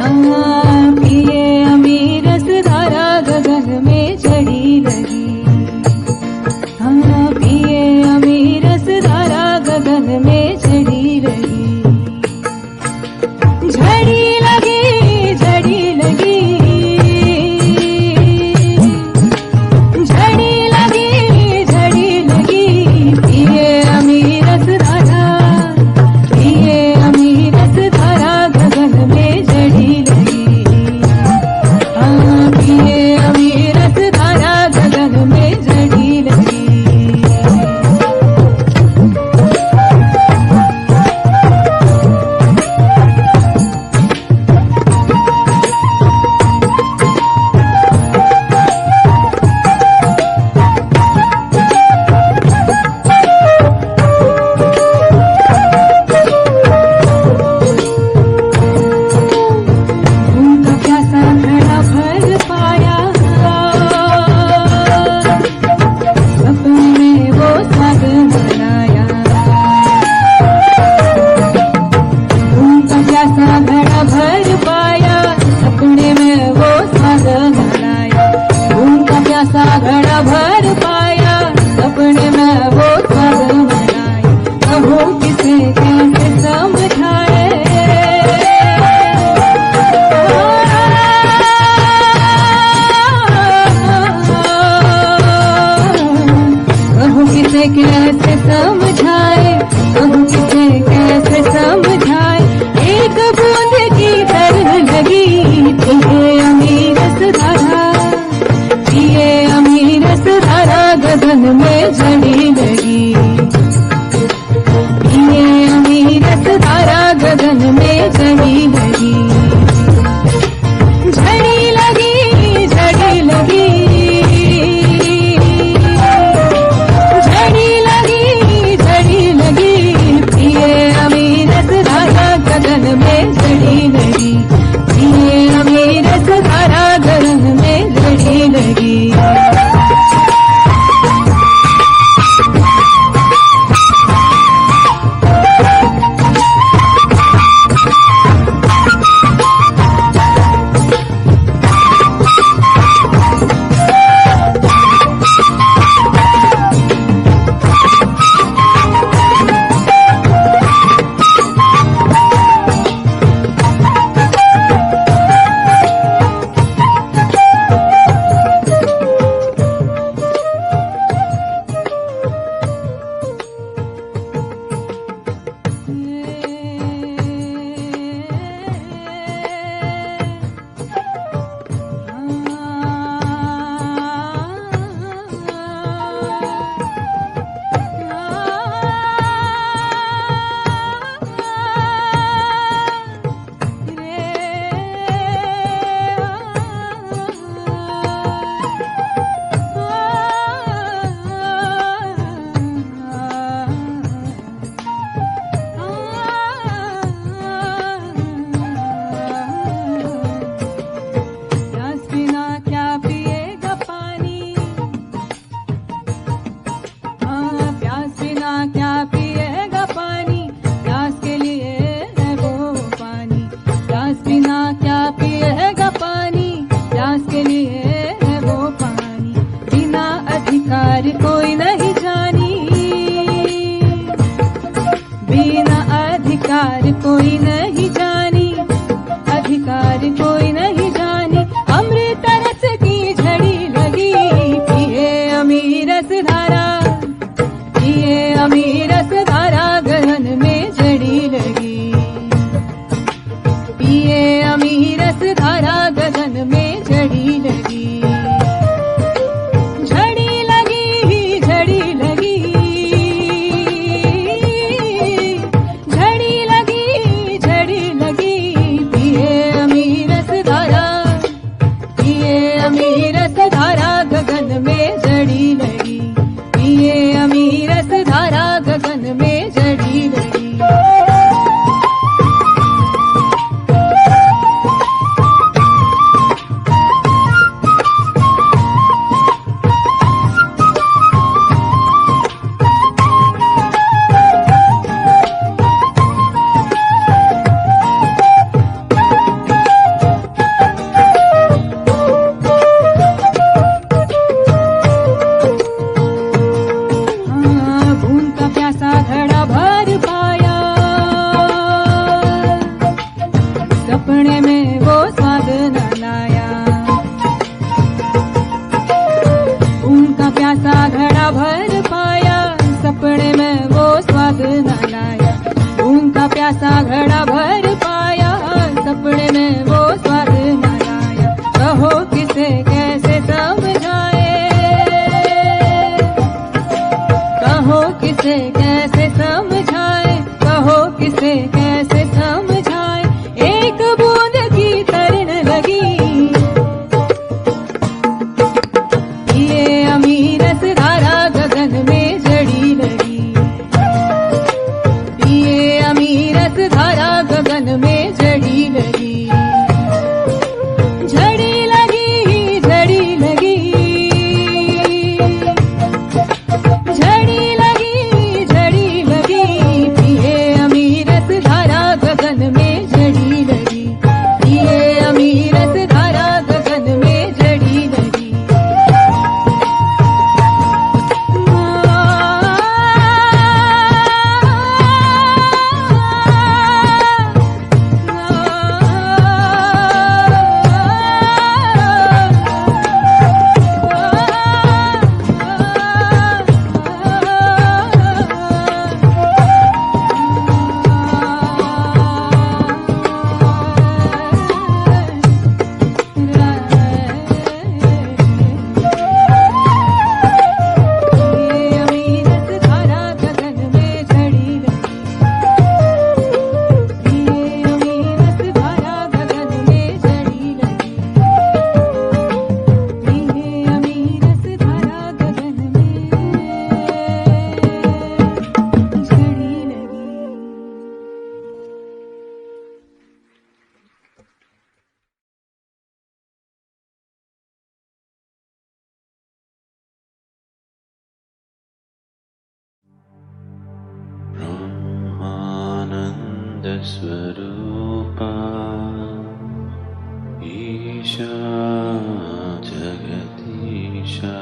पिए अमीरस धारा गगन में चढ़ी लगी। पिए अमीरस धारा गगन में चढ़ी लगी। झड़ी लगी, झड़ी लगी, झड़ी लगी, झड़ी लगी। पिए अमीरस धारा, पिए अमीरस धारा गगन में चढ़ी लगी। पिए अमीरस धारा गगन में चढ़ी लगी। घड़ा भर पाया, सपने में वो स्वाद बनाया। कहूँ किसे कैसे समझाए, कहूँ किसे कैसे समझाए, कहूँ किसे कैसे समझाए। एक बूंद की तरह लगी पिए अमीरस धारा, पिए अमीरस धारा गगन में चढ़ी लगी। पिए अमीरस धारा गगन में चढ़ी लगी। झड़ी लगी, झड़ी लगी, झड़ी लगी, झड़ी लगी। पिए अमीरस धारा गगन में चढ़ी लगी। पिए अमीरस धारा गगन में चढ़ी लगी। अधिकार कोई नहीं जानी, बिना अधिकार कोई नहीं जानी, अधिकार कोई नहीं जानी। अमृत रस की झड़ी लगी पिए अमीरस धारा, पिए अमीरस धारा गगन में चढ़ी लगी। पिए अमीरस धारा गगन में चढ़ी लगी। झड़ी लगी, झड़ी लगी, पिए अमीरस Swarupa Isha Jagatisha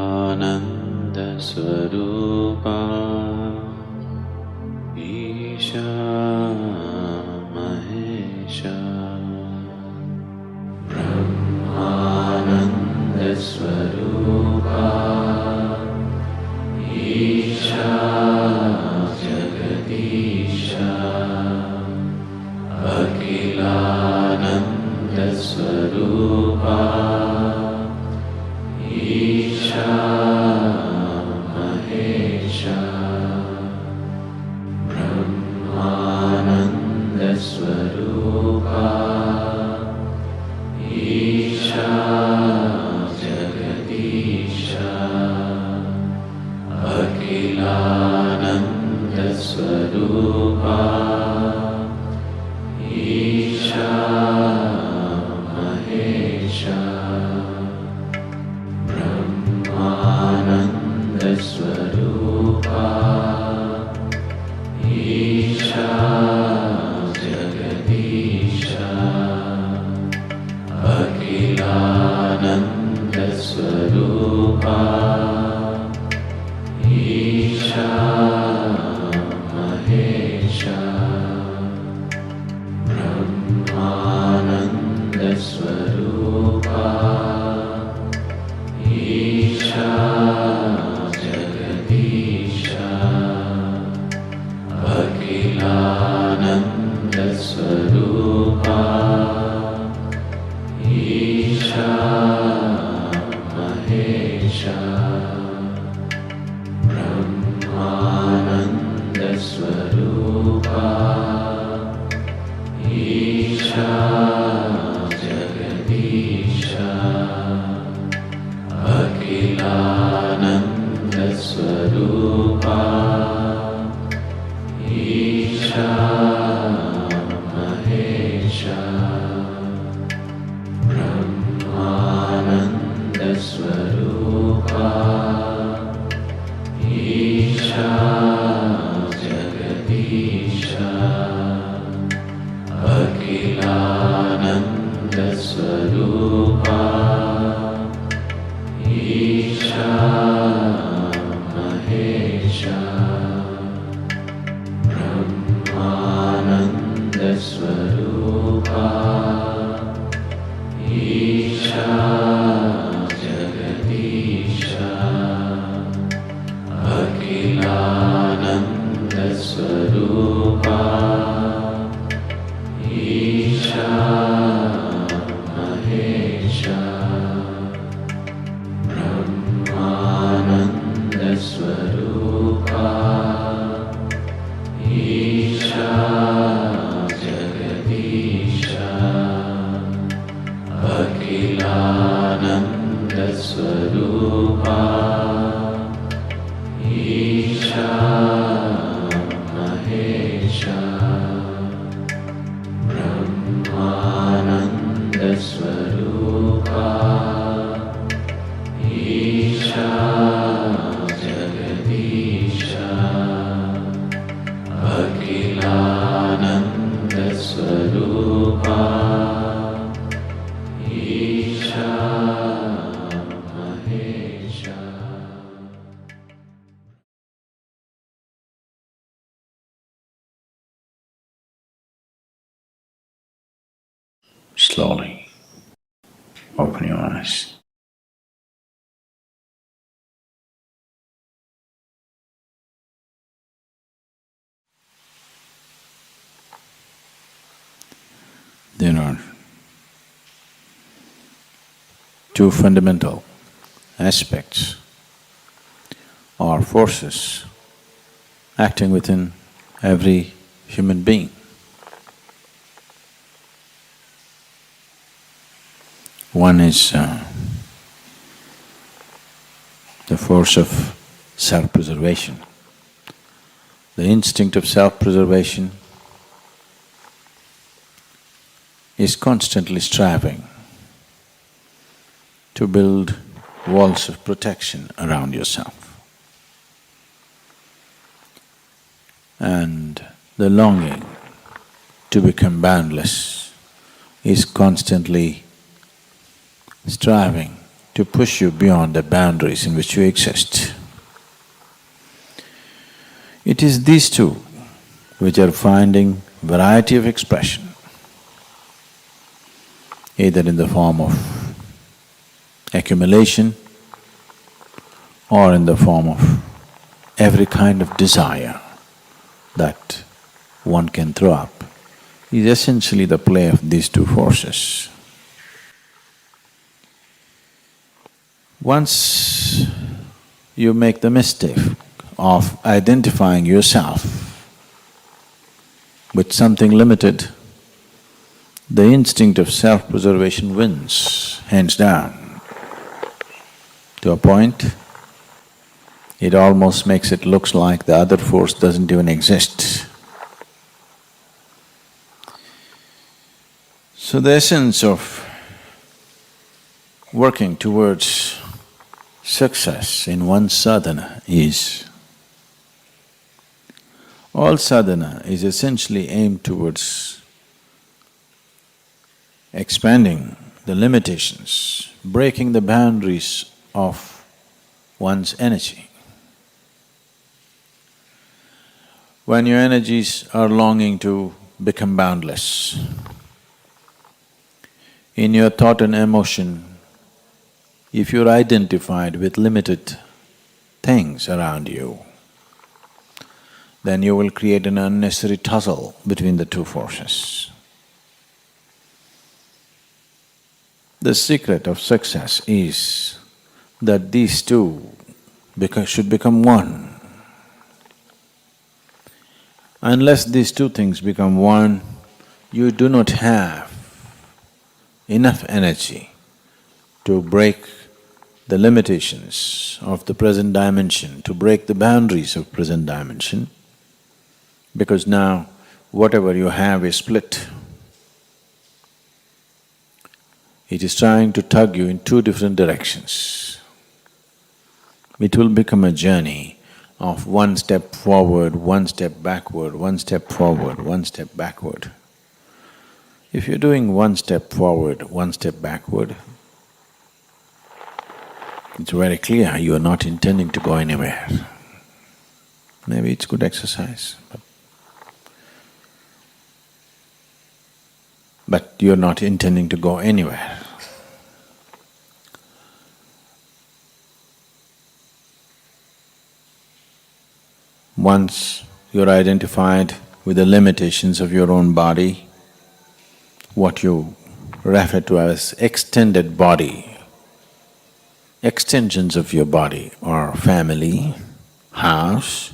Akhilananda Swarupa Isha Mahesha Brahmananda Swarupa Isha Jagatisha Akhilananda Swarupa Isha Mahesha Brahmananda Swarupa Isha Jagatisha Akhilananda Swarupa Isha Mahesha Brahmananda Swarupa Isha Jagatisha Akhilananda Swarupa Isha Mahesha Brahmananda Swarupa Isha Jagatisha Akhilananda Swarupa Isha Mahesha Brahmananda Swarupa Isha Jagatisha Akhilananda Swarupa Isha Mahesha Brahmananda Swarupa Isha Jagatisha Akhilananda Swarupa Isha Mahesha Brahmananda Swarupa Isha Jagatisha Akhilananda Swarupa Isha Mahesha Brahmananda Swarupa Isha Jagatisha Akhilananda Swarupa Isha Mahesha Brahmananda Swarupa Isha Jagatisha Akhilananda Swarupa Isha Mahesha. Slowly open your eyes. There are two fundamental aspects or forces acting within every human being. One is the force of self-preservation. The instinct of self-preservation is constantly striving to build walls of protection around yourself. and the longing to become boundless is constantly striving to push you beyond the boundaries in which you exist. It is these two which are finding variety of expression, either in the form of accumulation or in the form of every kind of desire that one can throw up, is essentially the play of these two forces. Once you make the mistake of identifying yourself with something limited, the instinct of self-preservation wins, hands down. To a point, it almost makes it looks like the other force doesn't even exist. So the essence of working towards success in one's sadhana is, all sadhana is essentially aimed towards expanding the limitations, breaking the boundaries of one's energy. When your energies are longing to become boundless, in your thought and emotion, if you're identified with limited things around you, then you will create an unnecessary tussle between the two forces. The secret of success is that these two should become one. Unless these two things become one, you do not have enough energy to break the limitations of the present dimension, to break the boundaries of present dimension, because now whatever you have is split. It is trying to tug you in two different directions. It will become a journey of one step forward, one step backward, one step forward, one step backward. If you're doing one step forward, one step backward, it's very clear you are not intending to go anywhere. Maybe it's good exercise, but you're not intending to go anywhere. Once you're identified with the limitations of your own body, what you refer to as extended body, extensions of your body or family, house,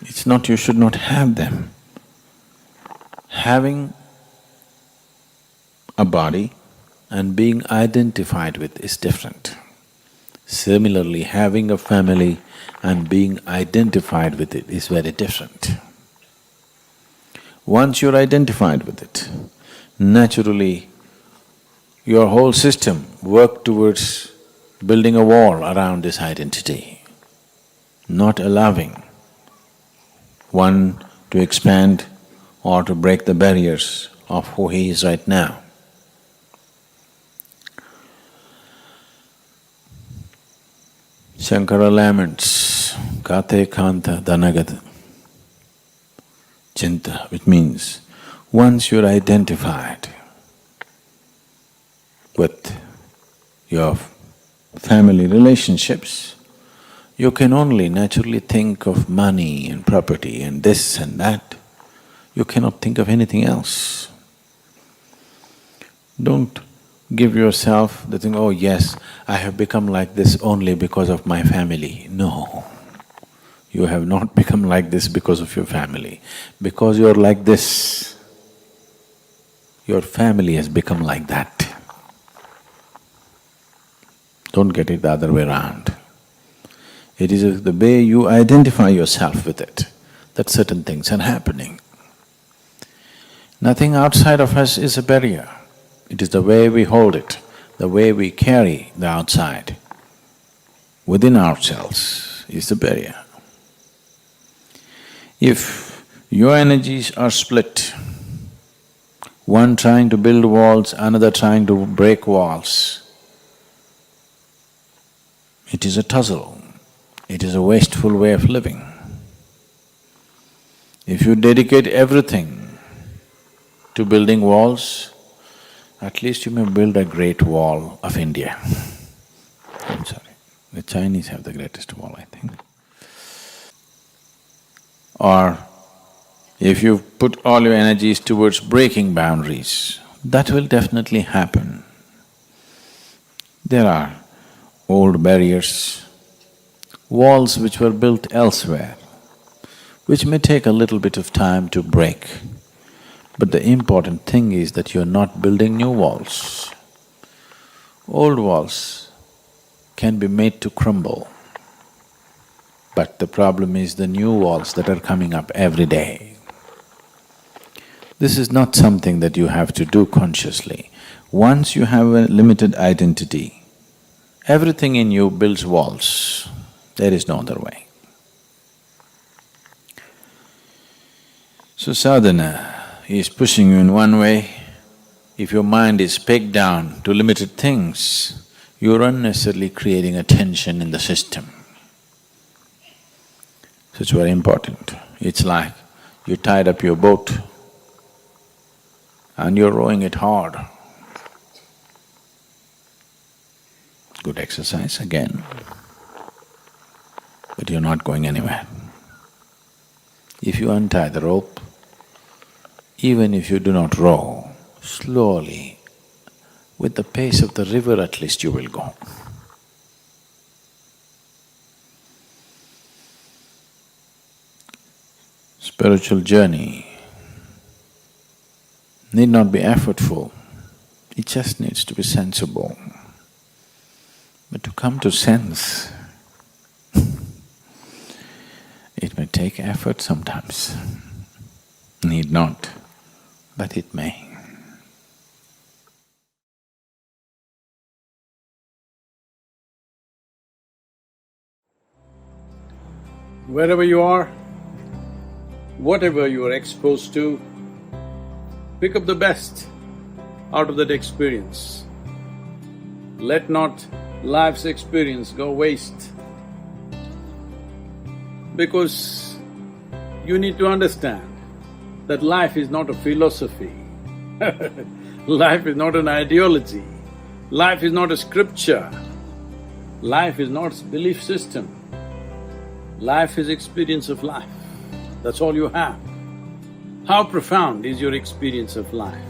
it's not… you should not have them. Having a body and being identified with is different. Similarly, having a family and being identified with it is very different. Once you're identified with it, naturally your whole system works towards building a wall around this identity, not allowing one to expand or to break the barriers of who he is right now. Shankara laments, kate kanta dhanagata chinta, which means once you're identified with your family relationships, you can only naturally think of money and property and this and that. You cannot think of anything else. Don't give yourself the thing, oh yes, I have become like this only because of my family. No, you have not become like this because of your family. Because you're like this, your family has become like that. Don't get it the other way around. It is the way you identify yourself with it, that certain things are happening. Nothing outside of us is a barrier. It is the way we hold it, the way we carry the outside within ourselves is the barrier. If your energies are split, one trying to build walls, another trying to break walls, it is a tussle, it is a wasteful way of living. If you dedicate everything to building walls, at least you may build a great wall of India. I'm sorry, the Chinese have the greatest wall, I think. Or if you put all your energies towards breaking boundaries, that will definitely happen. There are old barriers, walls which were built elsewhere, which may take a little bit of time to break. But the important thing is that you're not building new walls. Old walls can be made to crumble, but the problem is the new walls that are coming up every day. This is not something that you have to do consciously. Once you have a limited identity, everything in you builds walls. There is no other way. So sadhana is pushing you in one way. If your mind is pegged down to limited things, you're unnecessarily creating a tension in the system. So it's very important. It's like you tied up your boat and you're rowing it hard. Good exercise again, but you're not going anywhere. If you untie the rope, even if you do not row, slowly, with the pace of the river at least you will go. Spiritual journey need not be effortful, it just needs to be sensible. But to come to sense, it may take effort sometimes, need not, but it may. Wherever you are, whatever you are exposed to, pick up the best out of that experience. Let not life's experience go waste. Because you need to understand that life is not a philosophy, life is not an ideology, life is not a scripture, life is not a belief system. Life is experience of life, that's all you have. How profound is your experience of life?